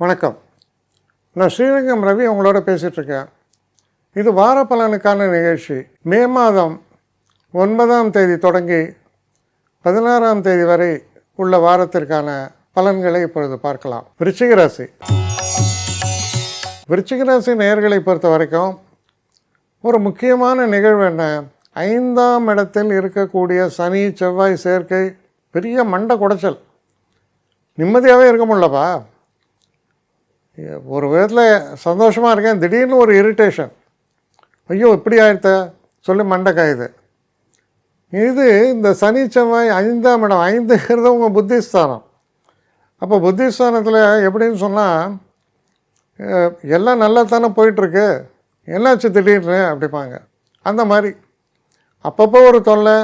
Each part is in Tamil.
வணக்கம். நான் ஸ்ரீரங்கம் ரவி உங்களோட பேசிகிட்ருக்கேன். இது வார பலனுக்கான நிகழ்ச்சி. மே மாதம் 9ஆம் தேதி தொடங்கி 16ஆம் தேதி வரை உள்ள வாரத்திற்கான பலன்களை இப்பொழுது பார்க்கலாம். விருச்சிக ராசி. விருச்சிக ராசி நேயர்களை பொறுத்த வரைக்கும் ஒரு முக்கியமான நிகழ்வு என்ன? 5ஆம் இடத்தில் இருக்கக்கூடிய சனி செவ்வாய் சேர்க்கை பெரிய மண்டை குடைச்சல். நிம்மதியாகவே இருக்க முடியலப்பா. ஒரு விதத்தில் சந்தோஷமாக இருக்கேன், திடீர்னு ஒரு இரிட்டேஷன். ஐயோ இப்படி ஆயிடுத்த சொல்லி மண்டை காயுது. இது இந்த சனி செவ்வாய் 5ஆம் இடம். 5ங்கிறது உங்கள் புத்திஸ்தானம். அப்போ புத்திஸ்தானத்தில் எப்படின்னு சொன்னால் எல்லாம் நல்லா தானே போயிட்டுருக்கு, என்னாச்சு திடீர்னு அப்படிப்பாங்க. அந்த மாதிரி அப்பப்போ ஒரு தொல்லை,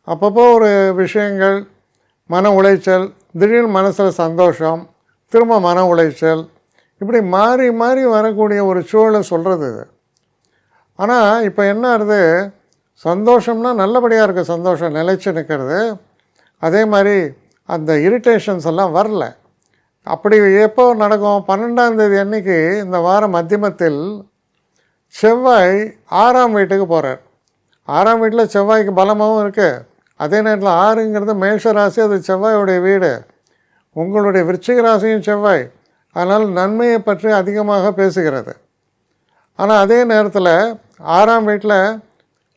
அப்பப்போ ஒரு விஷயங்கள், மன உளைச்சல், திடீர்னு மனசில் சந்தோஷம், திரும்ப மன உளைச்சல், இப்படி மாறி மாறி வரக்கூடிய ஒரு சூழலை சொல்கிறது இது. ஆனால் இப்போ என்ன ஆகுது, சந்தோஷம்னா நல்லபடியாக இருக்குது, சந்தோஷம் நிலைச்சு நிற்கிறது. அதே மாதிரி அந்த இரிட்டேஷன்ஸ் எல்லாம் வரல. அப்படி எப்போ நடக்கும்? 12ஆம் தேதி அன்றைக்கி இந்த வாரம் மத்தியமத்தில் செவ்வாய் 6ஆம் வீட்டுக்கு போகிறார். 6ஆம் வீட்டில் செவ்வாய்க்கு பலமாகவும் இருக்குது. அதே நேரத்தில் 6ங்கிறது மேஷ ராசி, அது செவ்வாயுடைய வீடு. உங்களுடைய விருச்சிக ராசியும் செவ்வாய், அதனால் நன்மையை பற்றி அதிகமாக பேசுகிறது. ஆனால் அதே நேரத்தில் 6ஆம் வீட்டில்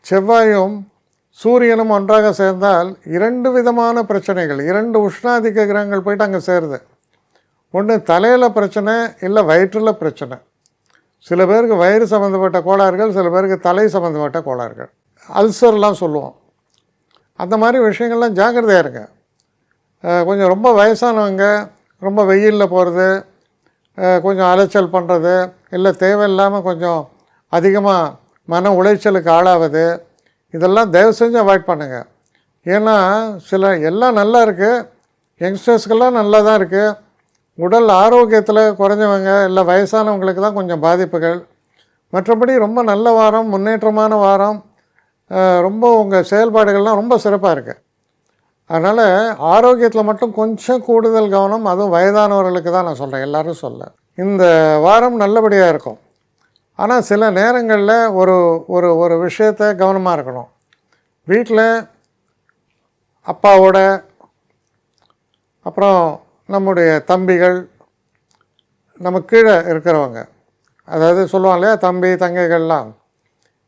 செவ்வாயும் சூரியனும் ஒன்றாக சேர்ந்தால் 2 விதமான பிரச்சனைகள், 2 உஷ்ணாதிக்க கிரகங்கள் போயிட்டு அங்கே சேருது. ஒன்று தலையில் பிரச்சனை, இல்லை வயிற்றில் பிரச்சனை. சில பேருக்கு வயிறு சம்மந்தப்பட்ட கோளாறுகள், சில பேருக்கு தலை சம்மந்தப்பட்ட கோளாறுகள், அல்சர்லாம் சொல்லுவோம். அந்த மாதிரி விஷயங்கள்லாம் ஜாக்கிரதையாக இருங்க. கொஞ்சம் ரொம்ப வயசானவங்க ரொம்ப வெயிலில் போகிறது, கொஞ்சம் அலைச்சல் பண்ணுறது, இல்லை தேவையில்லாமல் கொஞ்சம் அதிகமாக மன உளைச்சலுக்கு ஆளாவது, இதெல்லாம் தயவு செஞ்சு அவாய்ட் பண்ணுங்கள். ஏன்னா எல்லாம் நல்லா இருக்குது, யங்ஸ்டர்ஸ்க்கெல்லாம் நல்லா தான் இருக்குது. உடல் ஆரோக்கியத்தில் குறைஞ்சவங்க இல்லை வயசானவங்களுக்கு தான் கொஞ்சம் பாதிப்புகள். மற்றபடி ரொம்ப நல்ல வாரம், முன்னேற்றமான வாரம். ரொம்ப உங்கள் செயல்பாடுகள்லாம் ரொம்ப சிறப்பாக இருக்குது. அதனால் ஆரோக்கியத்தில் மட்டும் கொஞ்சம் கூடுதல் கவனம். அதுவும் வயதானவர்களுக்கு தான் நான் சொல்கிறேன், எல்லோரும் சொல்ல. இந்த வாரம் நல்லபடியாக இருக்கும். ஆனால் சில நேரங்களில் ஒரு ஒரு ஒரு விஷயத்தை கவனமாக இருக்கணும். வீட்டில் அப்பாவோட, அப்புறம் நம்முடைய தம்பிகள், நம்ம கீழே இருக்கிறவங்க, அதாவது சொல்லுவாங்க இல்லையா தம்பி தங்கைகள்லாம்,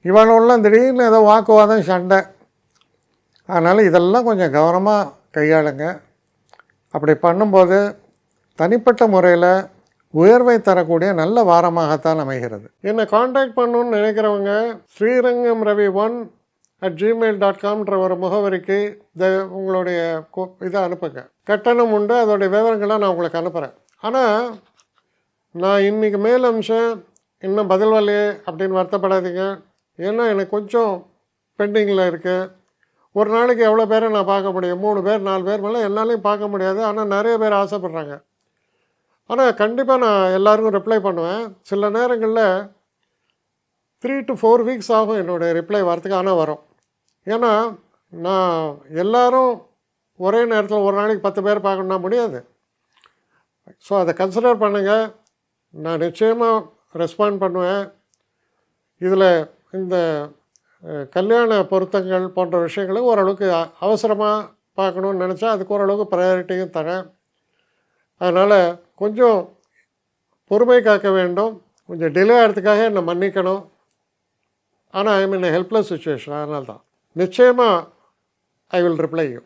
இவனோடலாம் திடீர்னு ஏதோ வாக்குவாதம், சண்டை. அதனால் இதெல்லாம் கொஞ்சம் கவனமாக கையாளுங்க. அப்படி பண்ணும்போது தனிப்பட்ட முறையில் உயர்வை தரக்கூடிய நல்ல வாரமாகத்தான் அமைகிறது. என்னை காண்டாக்ட் பண்ணணுன்னு நினைக்கிறவங்க ஸ்ரீரங்கம் ரவி 1@gmail.com ஒரு முகவரிக்கு உங்களுடைய இதை அனுப்புங்க. கட்டணம் உண்டு, அதோடைய விவரங்களை நான் உங்களுக்கு அனுப்புகிறேன். ஆனால் நான் இன்றைக்கி மேல் அம்சம் இன்னும் பதில் வரலையே அப்படின்னு வருத்தப்படாதீங்க. ஏன்னா எனக்கு கொஞ்சம் பெண்டிங்கில் இருக்குது. ஒரு நாளைக்கு எவ்வளோ பேரை நான் பார்க்க முடியும்? 3 பேர் 4 பேர் மேலே என்னாலையும் பார்க்க முடியாது. ஆனால் நிறைய பேர் ஆசைப்பட்றாங்க. ஆனால் கண்டிப்பாக நான் எல்லாருக்கும் ரிப்ளை பண்ணுவேன். சில நேரங்களில் 3 to 4 வீக்ஸ் ஆகும் என்னுடைய ரிப்ளை வரத்துக்கு. ஆனால் வரும். ஏன்னா நான் எல்லோரும் ஒரே நேரத்தில் ஒரு நாளைக்கு 10 பேர் பார்க்கணுன்னா முடியாது. ஸோ அதை கன்சிடர் பண்ணுங்கள். நான் நிச்சயமாக ரெஸ்பாண்ட் பண்ணுவேன். இதில் இந்த கல்யாண பொருத்தங்கள் போன்ற விஷயங்களுக்கு ஓரளவுக்கு அவசரமாக பார்க்கணுன்னு நினச்சா அதுக்கு ஓரளவுக்கு ப்ரையாரிட்டியும் தரேன். அதனால் கொஞ்சம் பொறுமை காக்க வேண்டும். கொஞ்சம் டிலே ஆகிறதுக்காக என்னை மன்னிக்கணும். ஆனால் ஐ மீன் ஹெல்ப்லெஸ் சுச்சுவேஷன். அதனால தான் நிச்சயமாக ஐ வில் ரிப்ளை யூ.